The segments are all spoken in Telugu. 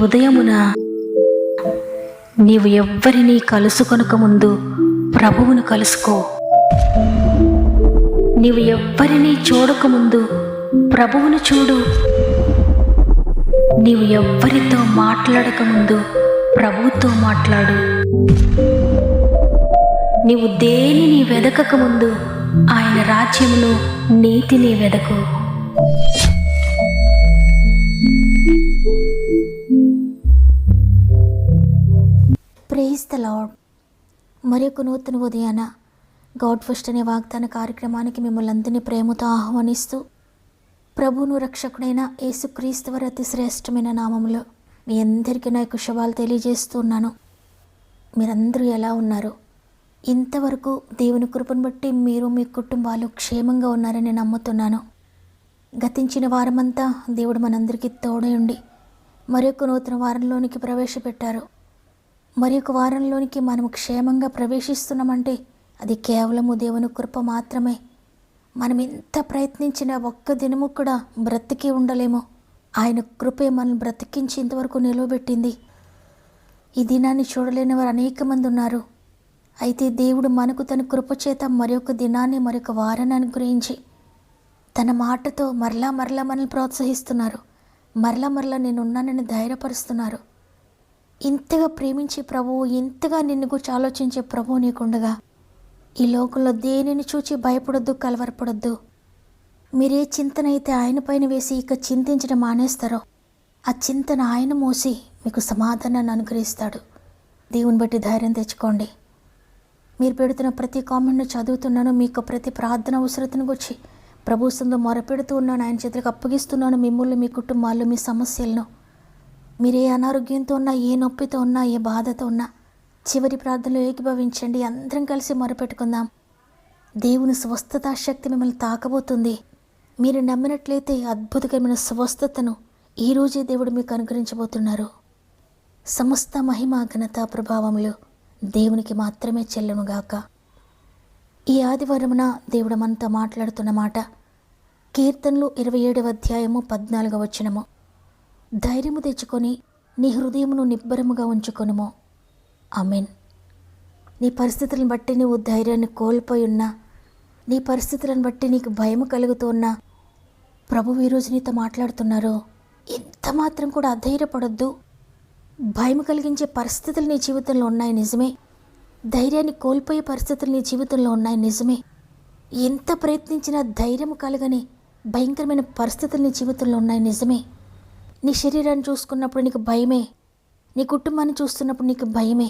ఉదయమున నీవు ఎవ్వరినీ కలుసుకొనక ముందు ప్రభువును కలుసుకో. నీవు ఎవ్వరినీ చూడకముందు ప్రభువును చూడు. నీవు ఎవ్వరితో మాట్లాడకముందు ప్రభువుతో మాట్లాడు. నీవు దేనిని వెదకకముందు ఆయన రాజ్యమును నీతిని వెదకు. Praise the lord. మరొక నూతన ఉదయాన గాడ్ ఫస్ట్ అనే వాగ్దాన కార్యక్రమానికి మిమ్మల్ని అందరినీ ప్రేమతో ఆహ్వానిస్తూ, ప్రభువును రక్షకుడైన యేసుక్రీస్తు వారి అతి శ్రేష్టమైన నామములో మీ అందరికీ నా యొక్క శుభాలు తెలియజేస్తున్నాను. మీరందరూ ఎలా ఉన్నారు? ఇంతవరకు దేవుని కృపను బట్టి మీరు మీ కుటుంబాలు క్షేమంగా ఉన్నారని నమ్ముతున్నాను. గతించిన వారమంతా దేవుడు మనందరికీ తోడై ఉండి మరొక నూతన వారంలోనికి ప్రవేశపెట్టారు. మరొక వారంలోనికి మనము క్షేమంగా ప్రవేశిస్తున్నామంటే అది కేవలము దేవుని కృప మాత్రమే. మనం ఎంత ప్రయత్నించినా ఒక్క దినము కూడా బ్రతికి ఉండలేము. ఆయన కృపే మనల్ని బ్రతికించి ఇంతవరకు నిలవబెట్టింది. ఈ దినాన్ని చూడలేని వారు అనేక మంది ఉన్నారు. అయితే దేవుడు మనకు తన కృప చేత మరొక దినాన్ని మరొక వారాన్ని అనుగ్రహించి తన మాటతో మరలా మనల్ని ప్రోత్సహిస్తున్నారు. మరలా నేనున్నానని ధైర్యపరుస్తున్నారు. ఇంతగా ప్రేమించే ప్రభువు, ఇంతగా నిన్ను గురించి ఆలోచించే ప్రభువు నీకుండగా ఈ లోకంలో దేనిని చూచి భయపడొద్దు, కలవరపడొద్దు. మీరే చింతన అయితే ఆయన పైన వేసి ఇక చింతించడం మానేస్తారో ఆ చింతన ఆయన మోసి మీకు సమాధానాన్ని అనుగ్రహిస్తాడు. దేవుని బట్టి ధైర్యం తెచ్చుకోండి. మీరు పెడుతున్న ప్రతి కామెంట్ను చదువుతున్నాను. మీకు ప్రతి ప్రార్థన అవసరతను గురించి ప్రభు సందు మొరపెడుతూ ఉన్నాను. ఆయన చేతులకు అప్పగిస్తున్నాను మిమ్మల్ని, మీ కుటుంబాల్లో మీ సమస్యలను. మీరు ఏ అనారోగ్యంతో ఉన్నా, ఏ నొప్పితో ఉన్నా, ఏ బాధతో ఉన్నా చివరి ప్రార్థనలో ఏకీభవించండి. అందరం కలిసి మొరపెట్టుకుందాం. దేవుని స్వస్థత శక్తి మిమ్మల్ని తాకబోతుంది. మీరు నమ్మినట్లయితే అద్భుతకరమైన స్వస్థతను ఈరోజే దేవుడు మీకు అనుగ్రహించబోతున్నారు. సమస్త మహిమ, ఘనత, ప్రభావములు దేవునికి మాత్రమే చెల్లునుగాక. ఈ ఆదివారమున దేవుడు మనతో మాట్లాడుతున్న మాట కీర్తనలు 27వ అధ్యాయము 14వ వచనము. ధైర్యము తెచ్చుకొని నీ హృదయమును నిబ్బరముగా ఉంచుకొనుము. ఆమేన్. నీ పరిస్థితులను బట్టి నువ్వు ధైర్యాన్ని కోల్పోయి ఉన్నా, నీ పరిస్థితులను బట్టి నీకు భయం కలుగుతూ ఉన్నా, ప్రభువు ఈరోజు నీతో మాట్లాడుతున్నారు. ఎంత మాత్రం కూడా అధైర్యపడొద్దు. భయం కలిగించే పరిస్థితులు నీ జీవితంలో ఉన్నాయి నిజమే. ధైర్యాన్ని కోల్పోయే పరిస్థితులు నీ జీవితంలో ఉన్నాయి నిజమే. ఎంత ప్రయత్నించినా ధైర్యం కలగని భయంకరమైన పరిస్థితులు నీ జీవితంలో ఉన్నాయి నిజమే. నీ శరీరాన్ని చూసుకున్నప్పుడు నీకు భయమే. నీ కుటుంబాన్ని చూస్తున్నప్పుడు నీకు భయమే.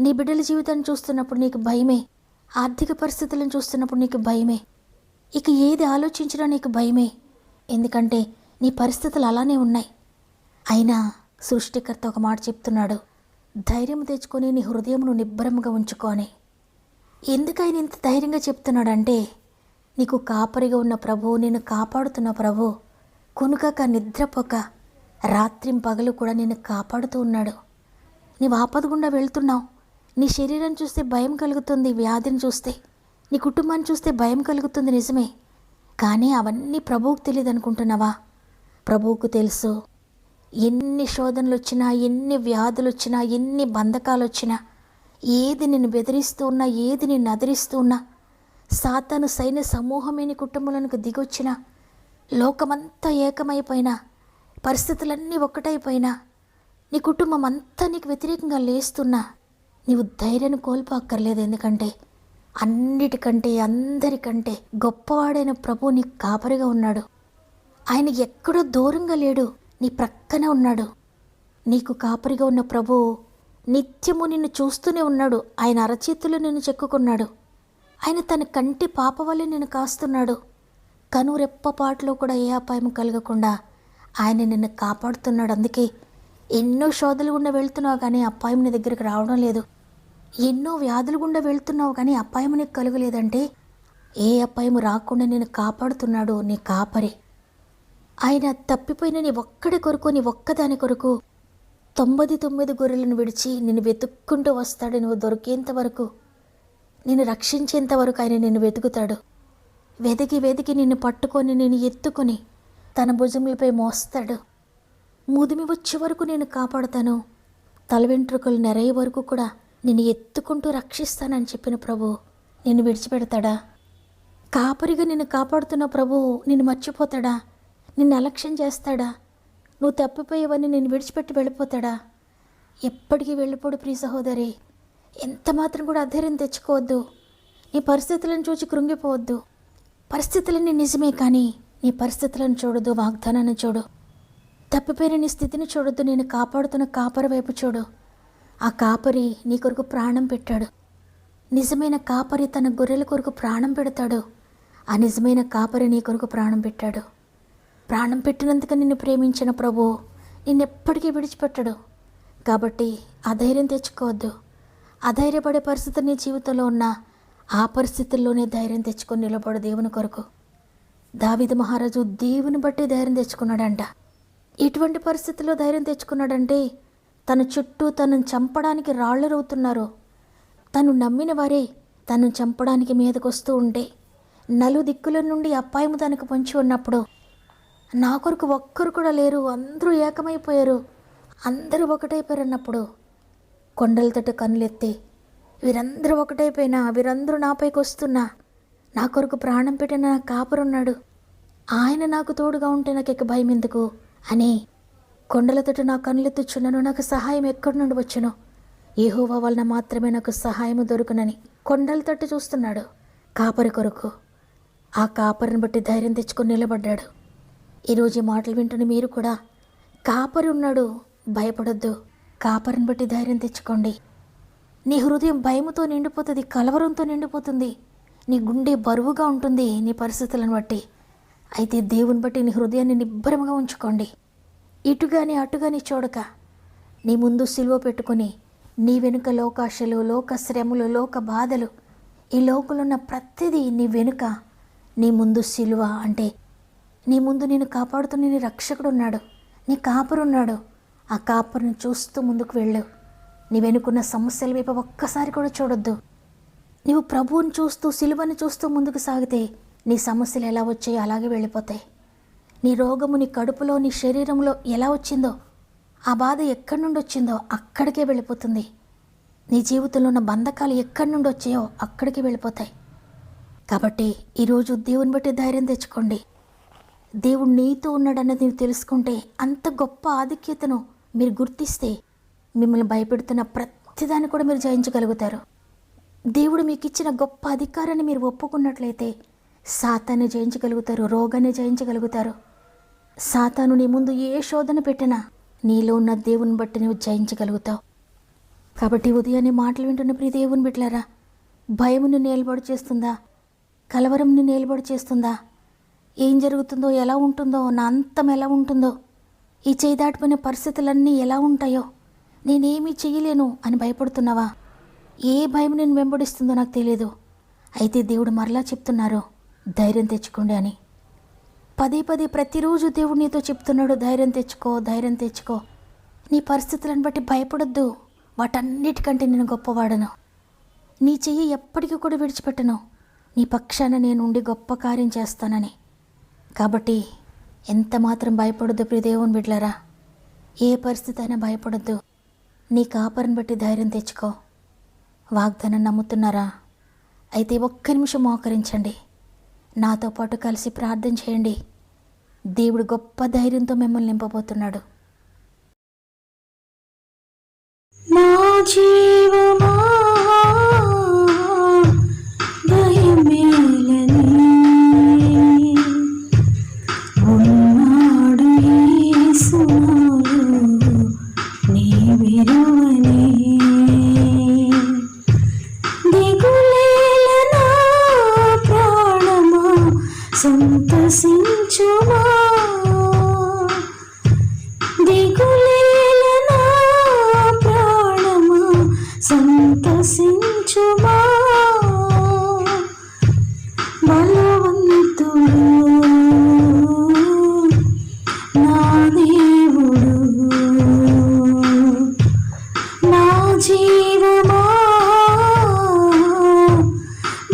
నీ బిడ్డల జీవితాన్ని చూస్తున్నప్పుడు నీకు భయమే. ఆర్థిక పరిస్థితులను చూస్తున్నప్పుడు నీకు భయమే. ఇక ఏది ఆలోచించినా నీకు భయమే. ఎందుకంటే నీ పరిస్థితులు అలానే ఉన్నాయి. అయినా సృష్టికర్త ఒక మాట చెప్తున్నాడు, ధైర్యం తెచ్చుకొని నీ హృదయమును నిబ్బరముగా ఉంచుకొని. ఎందుకు ఆయన ఇంత ధైర్యంగా చెప్తున్నాడంటే నీకు కాపరిగా ఉన్న ప్రభువు, నేను కాపాడుతున్న ప్రభువు, కొనుకక నిద్రపోక రాత్రింపగలు కూడా నిన్ను కాపాడుతూ ఉన్నాడు. నీవు ఆపద గుండా వెళ్తున్నావు. నీ శరీరం చూస్తే భయం కలుగుతుంది, వ్యాధిని చూస్తే, నీ కుటుంబాన్ని చూస్తే భయం కలుగుతుంది నిజమే. కానీ అవన్నీ ప్రభువుకు తెలియదు అనుకుంటున్నావా? ప్రభువుకు తెలుసు. ఎన్ని శోధనలు వచ్చినా, ఎన్ని వ్యాధులు వచ్చినా, ఎన్ని బంధకాలు వచ్చినా, ఏది నిన్ను బెదిరిస్తూ ఉన్నా, ఏది నిన్ను అదిరిస్తూ ఉన్నా, సాతాను సైన్య సమూహమే నీ కుటుంబంలోనికి దిగొచ్చినా, లోకమంతా ఏకమైపోయినా, పరిస్థితులన్నీ ఒక్కటైపోయినా, నీ కుటుంబం అంతా నీకు వ్యతిరేకంగా లేస్తున్నా నీవు ధైర్యాన్ని కోల్పోక్కర్లేదు. ఎందుకంటే అన్నిటికంటే అందరికంటే గొప్పవాడైన ప్రభు నీకు కాపరిగా ఉన్నాడు. ఆయన ఎక్కడో దూరంగా లేడు, నీ ప్రక్కన ఉన్నాడు. నీకు కాపరిగా ఉన్న ప్రభువు నిత్యము నిన్ను చూస్తూనే ఉన్నాడు. ఆయన అరచేతులు నిన్ను చెక్కుకున్నాడు. ఆయన తన కంటి పాప వల్లే నిన్ను కాస్తున్నాడు. కనురెప్పపాట్లో కూడా ఏ అపాయం కలగకుండా ఆయన నిన్ను కాపాడుతున్నాడు. అందుకే ఎన్నో శోధనలు గుండా వెళ్తున్నావు కానీ అపాయం నీ దగ్గరికి రావడం లేదు. ఎన్నో వ్యాధులు గుండా వెళ్తున్నావు కానీ అపాయం నీకు కలుగలేదంటే ఏ అపాయం రాకుండా నేను కాపాడుతున్నాడు నీ కాపరి. ఆయన తప్పిపోయిన నీ ఒక్కడి కొరకు, నీ ఒక్కదాని కొరకు 99 గొర్రెలను విడిచి నిన్ను వెతుక్కుంటూ వస్తాడు. నువ్వు దొరికేంత వరకు, నిన్ను రక్షించేంత వరకు ఆయన నిన్ను వెతుకుతాడు. వెతికి నిన్ను పట్టుకొని, నిన్ను ఎత్తుకొని తన భుజములపై మోస్తాడు. ముదిమి వచ్చే వరకు నేను కాపాడుతాను, తల వెంట్రుకలు నెరయ్యే వరకు కూడా నిన్ను ఎత్తుకుంటూ రక్షిస్తానని చెప్పిన ప్రభు నిన్ను విడిచిపెడతాడా? కాపరిగా నిన్ను కాపాడుతున్న ప్రభు నిన్ను మర్చిపోతాడా? నిన్ను అలక్ష్యం చేస్తాడా? నువ్వు తప్పిపోయేవన్నీ నిన్ను విడిచిపెట్టి వెళ్ళిపోతాడా? ఎప్పటికీ వెళ్ళిపోడు ప్రియ సహోదరి. ఎంత మాత్రం కూడా అధైర్యం తెచ్చుకోవద్దు. నీ పరిస్థితులను చూసి కృంగిపోవద్దు. పరిస్థితులన్నీ నిజమే, కానీ నీ పరిస్థితులను చూడదు, వాగ్దానాన్ని చూడు. తప్పిపోయిన నీ స్థితిని చూడొద్దు, నేను కాపాడుతున్న కాపరి వైపు చూడు. ఆ కాపరి నీ కొరకు ప్రాణం పెట్టాడు. నిజమైన కాపరి తన గొర్రెల కొరకు ప్రాణం పెడతాడు. ఆ నిజమైన కాపరి నీ కొరకు ప్రాణం పెట్టాడు. ప్రాణం పెట్టినందుకు నిన్ను ప్రేమించిన ప్రభు నిన్నెప్పటికీ విడిచిపెట్టడు. కాబట్టి అధైర్యం తెచ్చుకోవద్దు. అధైర్యపడే పరిస్థితి నీ జీవితంలో ఉన్నా ఆ పరిస్థితుల్లోనే ధైర్యం తెచ్చుకొని నిలబడు దేవుని కొరకు. దావీదు మహారాజు దేవుని బట్టి ధైర్యం తెచ్చుకున్నాడంట. ఎటువంటి పరిస్థితుల్లో ధైర్యం తెచ్చుకున్నాడంటే, తన చుట్టూ తనను చంపడానికి రాళ్ళు రవుతున్నారు. తను నమ్మిన వారే తనను చంపడానికి మీదకు వస్తూ ఉంటే, నలుదిక్కుల నుండి అపాయము తనకు పొంచి ఉన్నప్పుడు, నా కొరకు ఒక్కరు కూడా లేరు, అందరూ ఏకమైపోయారు, అందరూ ఒకటైపోయారన్నప్పుడు కొండల తట్టు కన్నులెత్తి, వీరందరూ ఒకటైపోయినా, వీరందరూ నాపైకి వస్తున్నా, నా కొరకు ప్రాణం పెట్టిన నా కాపరున్నాడు, ఆయన నాకు తోడుగా ఉంటే నాకు ఇక భయం ఎందుకు అని కొండల తట్టు నా కన్నులెత్తుచున్నాను. నాకు సహాయం ఎక్కడి నుండి వచ్చును? యెహోవా వలన మాత్రమే నాకు సహాయము దొరుకునని కొండల తట్టు చూస్తున్నాడు కాపరి కొరకు. ఆ కాపరిని బట్టి ధైర్యం తెచ్చుకొని నిలబడ్డాడు. ఈరోజు ఈ మాటలు వింటున్న మీరు కూడా కాపరి ఉన్నాడు, భయపడొద్దు. కాపరిని బట్టి ధైర్యం తెచ్చుకోండి. నీ హృదయం భయముతో నిండిపోతుంది, కలవరంతో నిండిపోతుంది, నీ గుండె బరువుగా ఉంటుంది నీ పరిస్థితులను బట్టి. అయితే దేవుని బట్టి నీ హృదయాన్ని నిబ్బరంగా ఉంచుకోండి. ఇటుగాని అటుగాని చూడక నీ ముందు సిలువ పెట్టుకుని, నీ వెనుక లోకాశలు, లోక శ్రమలు, లోక బాధలు, ఈ లోకంలో ఉన్న ప్రతిదీ నీ వెనుక, నీ ముందు సిలువ అంటే నీ ముందు నేను కాపాడుతున్న నీ రక్షకుడు ఉన్నాడు, నీ కాపరు ఉన్నాడు. ఆ కాపరిని చూస్తూ ముందుకు వెళ్ళు. నీ వెనుకున్న సమస్యల వైపు ఒక్కసారి కూడా చూడొద్దు. నీవు ప్రభువుని చూస్తూ, సిలువని చూస్తూ ముందుకు సాగితే నీ సమస్యలు ఎలా వచ్చాయో అలాగే వెళ్ళిపోతాయి. నీ రోగము నీ కడుపులో, నీ శరీరంలో ఎలా వచ్చిందో, ఆ బాధ ఎక్కడి నుండి వచ్చిందో అక్కడికే వెళ్ళిపోతుంది. నీ జీవితంలో ఉన్న బంధకాలు ఎక్కడి నుండి వచ్చాయో అక్కడికి వెళ్ళిపోతాయి. కాబట్టి ఈరోజు దేవుని బట్టి ధైర్యం తెచ్చుకోండి. దేవుడు నీతో ఉన్నాడన్నది మీరు తెలుసుకుంటే, అంత గొప్ప ఆధిక్యతను మీరు గుర్తిస్తే, మిమ్మల్ని భయపెడుతున్న ప్రతిదాన్ని కూడా మీరు జయించగలుగుతారు. దేవుడు మీకు ఇచ్చిన గొప్ప అధికారాన్ని మీరు ఒప్పుకున్నట్లయితే సాతాన్ని జయించగలుగుతారు, రోగాన్ని జయించగలుగుతారు. సాతాను నీ ముందు ఏ శోధన పెట్టినా నీలో ఉన్న దేవుని బట్టి నువ్వు జయించగలుగుతావు. కాబట్టి ఉదయాన్నే మాటలు వింటున్న ప్రియ దేవుని బిడ్డలారా, భయముని నిలబడి చేస్తుందా? కలవరంని నిలబడి చేస్తుందా? ఏం జరుగుతుందో, ఎలా ఉంటుందో, నా అంతం ఎలా ఉంటుందో, ఈ చేయి దాటిపోయిన పరిస్థితులన్నీ ఎలా ఉంటాయో, నేనేమీ చెయ్యలేను అని భయపడుతున్నావా? ఏ భయం నేను వెంబడిస్తుందో నాకు తెలియదు. అయితే దేవుడు మరలా చెప్తున్నారు, ధైర్యం తెచ్చుకోండి అని. పదే పదే ప్రతిరోజు దేవుడు నీతో చెప్తున్నాడు, ధైర్యం తెచ్చుకో, ధైర్యం తెచ్చుకో. నీ పరిస్థితులను బట్టి భయపడొద్దు. వాటన్నిటికంటే నేను గొప్పవాడను. నీ చెయ్యి ఎప్పటికీ కూడా విడిచిపెట్టను. నీ పక్షాన నేను ఉండి గొప్ప కార్యం చేస్తానని. కాబట్టి ఎంత మాత్రం భయపడొద్దు ప్రియ దేవుని బిడ్డలారా. ఏ పరిస్థితి అయినా భయపడొద్దు. నీ కాపరిని బట్టి ధైర్యం తెచ్చుకో. వాగ్దానం నమ్ముతున్నారా? అయితే ఒక్క నిమిషం మోకరించండి. నాతో పాటు కలిసి ప్రార్థన చేయండి. దేవుడు గొప్ప ధైర్యంతో మిమ్మల్ని నింపబోతున్నాడు. నా జీవమా భయమేలని ఉన్నాడు యేసునాలు నీ విలువని. దిగులేల నా ప్రాణమా సంతసించుమా, దిగులేల నా ప్రాణమా సంతసించుమా. బలవంతుడు నా దేవుడు, నా జీవమా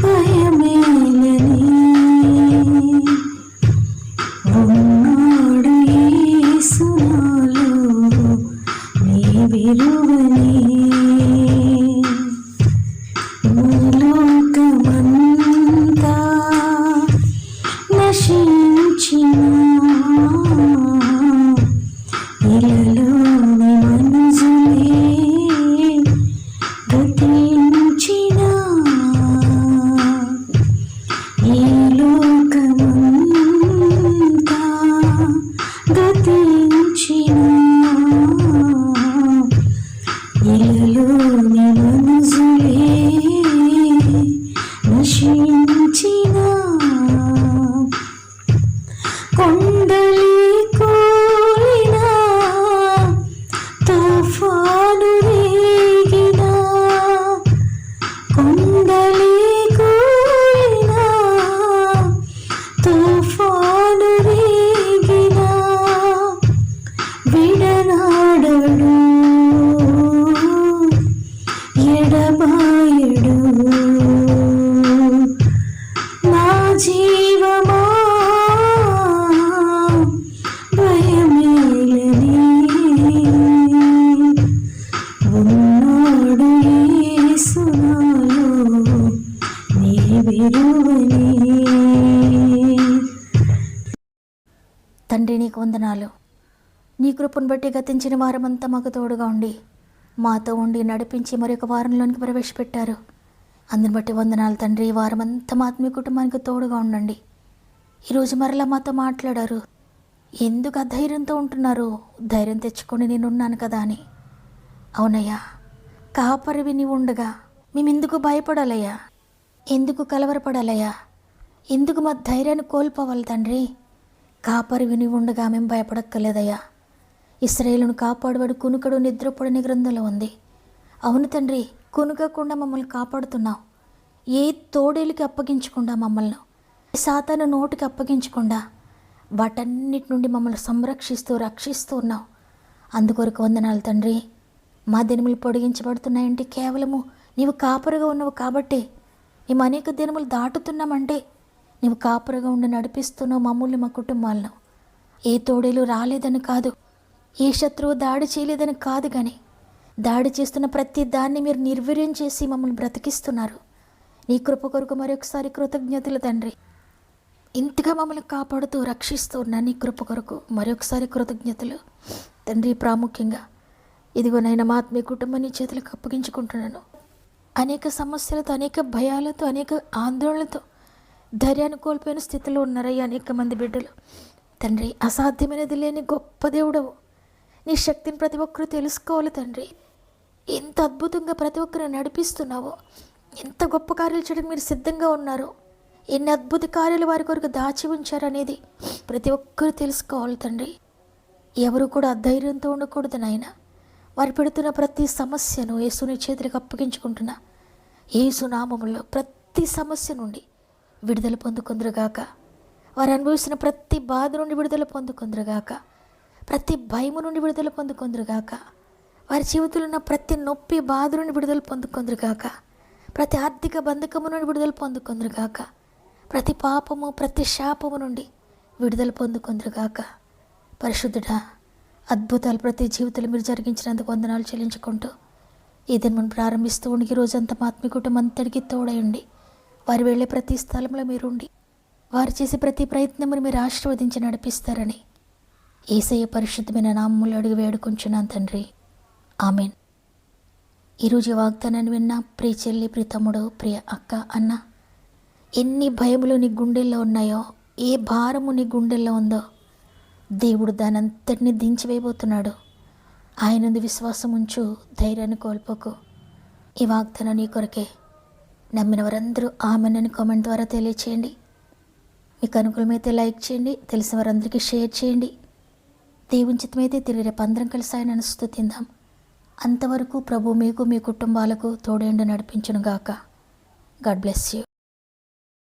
భయమేలని ఉన్నాడు యేసునాలు విరువని లోకమంతా నశించిన ఇలలోని మనసులే గతించిన ఈ లోకమంతా గతించిన ఇలలోని మనసులే నశించిన కొండలి కూలిన తుఫాను రేగిన కొండలి కూలిన తుఫాను రేగిన విడనాడడు ఎడబాయడు నా జీవమా భయమేలని ఉన్నాడు యేసు నాలో నీ విరువని. తండ్రి నీకు వందనాలు. నీ కృపను బట్టి గతించిన వారమంతా మాకు తోడుగా ఉండి మాతో ఉండి నడిపించి మరొక వారంలోనికి ప్రవేశపెట్టారు. అందుని బట్టి వందనాలు తండ్రి. ఈ వారమంతా మా ఆత్మీయ కుటుంబానికి తోడుగా ఉండండి. ఈరోజు మరలా మాతో మాట్లాడారు. ఎందుకు అధైర్యంతో ఉంటున్నారు? ధైర్యం తెచ్చుకొని నేనున్నాను కదా అని. అవునయ్యా, కాపరివి నీవు ఉండగా మేమెందుకు భయపడాలయ్యా? ఎందుకు కలవరపడాలయ్యా? ఎందుకు మా ధైర్యాన్ని కోల్పోవాలి తండ్రి? కాపరివి నీవు ఉండగా మేము భయపడక్కర్లేదయ్యా. ఇశ్రాయేలును కాపాడువాడు కునుకడు నిద్రపడని గ్రంథంలో ఉంది. అవును తండ్రి, కునుకకుండా మమ్మల్ని కాపాడుతున్నావు. ఏ తోడేలికి అప్పగించకుండా మమ్మల్ని, సాతాను నోటికి అప్పగించకుండా వాటన్నిటి నుండి మమ్మల్ని సంరక్షిస్తూ రక్షిస్తూ ఉన్నావు. అందుకొరకు వందనాలు తండ్రి. మా దినములు పొడిగించబడుతున్నాయంటే కేవలము నీవు కాపరిగా ఉన్నావు కాబట్టి. మేము అనేక దినములు దాటుతున్నామంటే నీవు కాపరిగా ఉండి నడిపిస్తున్నావు మమ్మల్ని, మా కుటుంబాలను. ఏ తోడేలు రాలేదని కాదు, ఏ శత్రువు దాడి చేయలేదని కాదు, కానీ దాడి చేస్తున్న ప్రతి దాన్ని మీరు నిర్వీర్యం చేసి మమ్మల్ని బ్రతికిస్తున్నారు. నీ కృప కొరకు మరొకసారి కృతజ్ఞతలు తండ్రి. ఇంతగా మమ్మల్ని కాపాడుతూ రక్షిస్తూ ఉన్న నీ కృప కొరకు మరొకసారి కృతజ్ఞతలు తండ్రి. ప్రాముఖ్యంగా ఇదిగో నైనా మా ఆత్మీయ కుటుంబం నీ చేతులకు అప్పగించుకుంటున్నాను. అనేక సమస్యలతో, అనేక భయాలతో, అనేక ఆందోళనలతో ధైర్యాన్ని కోల్పోయిన స్థితిలో ఉన్నారయ్యా అనేక మంది బిడ్డలు. తండ్రి, అసాధ్యమైనది లేని గొప్ప దేవుడవు. నీ శక్తిని ప్రతి ఒక్కరూ తెలుసుకోవాలి తండ్రి. ఎంత అద్భుతంగా ప్రతి ఒక్కరు నడిపిస్తున్నావో, ఎంత గొప్ప కార్యాలు చేయడానికి మీరు సిద్ధంగా ఉన్నారో, ఎన్ని అద్భుత కార్యాలు వారి కొరకు దాచి ఉంచారనేది ప్రతి ఒక్కరూ తెలుసుకోవాలి తండ్రి. ఎవరు కూడా అధైర్యంతో ఉండకూడదు నాయన. వారు పెడుతున్న ప్రతి సమస్యను యేసుని చేతులకు అప్పగించుకుంటున్నా. యేసు నామములో ప్రతి సమస్య నుండి విడుదల పొందుకొందురుగాక. వారు అనుభవిస్తున్న ప్రతి బాధ నుండి విడుదల పొందుకొందురుగాక. ప్రతి భయము నుండి విడుదల పొందుకొందురుగాక. వారి జీవితంలో ఉన్న ప్రతి నొప్పి బాధ నుండి విడుదల పొందుకొందురుగాక. ప్రతి ఆర్థిక బంధకము నుండి విడుదల పొందుకొందురుగాక. ప్రతి పాపము, ప్రతి శాపము నుండి విడుదల పొందుకొందురుగాక. పరిశుద్ధుడా, అద్భుతాలు ప్రతి జీవితంలో మీరు జరిగించినందుకు వందనాలు చెల్లించుకుంటూ ఈ దినం ప్రారంభిస్తూ ఉండి ఈ రోజంతా మా ఆత్మీయ కుటుంబం అంతటికీ తోడయండి. వారు వెళ్ళే ప్రతి స్థలంలో మీరుండి వారు చేసే ప్రతి ప్రయత్నమును మీరు ఆశీర్వదించి నడిపిస్తారని యేసయ్య పరిశుద్ధమైన నామములో అడిగి వేడుకుంటున్నాను తండ్రి. ఆమెన్. ఈరోజు ఈ వాగ్దానాన్ని విన్న ప్రియ చెల్లి, ప్రియ తమ్ముడు, ప్రియ అక్క, అన్న, ఎన్ని భయములు నీ గుండెల్లో ఉన్నాయో, ఏ భారము నీ గుండెల్లో ఉందో దేవుడు దాని అంతటినీ దించివేయబోతున్నాడు. ఆయనందు విశ్వాసం ఉంచు, ధైర్యాన్ని కోల్పోకు. ఈ వాగ్దానం నీ కొరకే. నమ్మిన వారందరూ ఆమెనని కామెంట్ ద్వారా తెలియచేయండి. మీకు అనుకూలమైతే లైక్ చేయండి, తెలిసిన వారందరికీ షేర్ చేయండి. దేవుని చిత్తమైతే తిరిగి రేపు అందరం కలిసి ఆయనను స్తుతిందాం. అంతవరకు ప్రభు మీకు, మీ కుటుంబాలకు తోడేండు నడిపించునుగాక. God bless you.